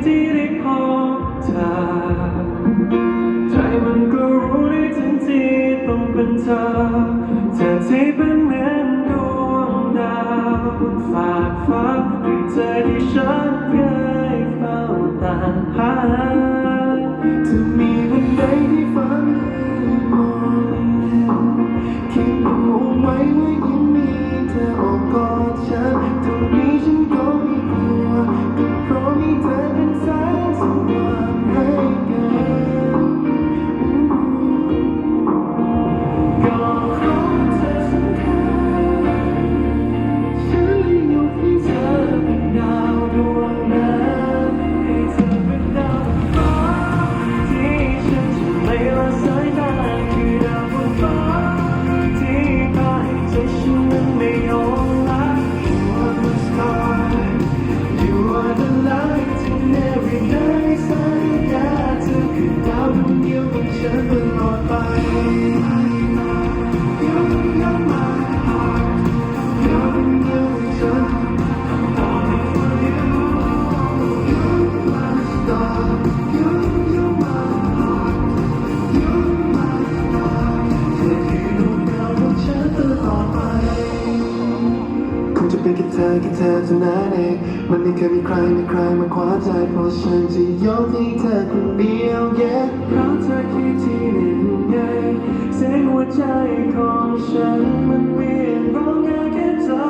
ที่ได้พบเธอใจมันก็รู้ได้ทันทีต้องเป็นเธอที่เป็นเหมือนดวงดาวบนฟ้าด้วยใจที่ฉันเคยเฝ้าตามหาจะมีวันใดที่ฝันมองคิดเอาไว้ว่ายังมีเธอโอบกอดฉันตรงนี้ฉันก็ไม่กลัวก็เพราะมีเธอเป็นแสงสว่างให้กันก็เพราะเธอสำคัญฉันเลยยกให้เธอเป็นดาวดวงนั้นให้เธอเป็นดาวฟ้าที่ฉันจะไม่ละสายตาคือดาวบนฟ้าที่พาให้ใจฉันนั้นไม่ยอมละ You are the star You are the light in every night สัญญาเธอคือดาวดวงเดียวของฉันตลอดไป You're my heart ดาวดวงเดียวของฉัน Only for you You're my star You're my heart You're my star เธอคือดวงดาวของฉันตลอดไปคงจะเป็นแค่เธอเท่านั้นเองมันไม่เคยมีใครมาคว้าใจเพราะฉันจะยกให้เธอคนเดียว yeah เพราะเธอคือที่หนึ่งไงเสียงหัวใจของฉันมันเรียกร้องแค่เธอ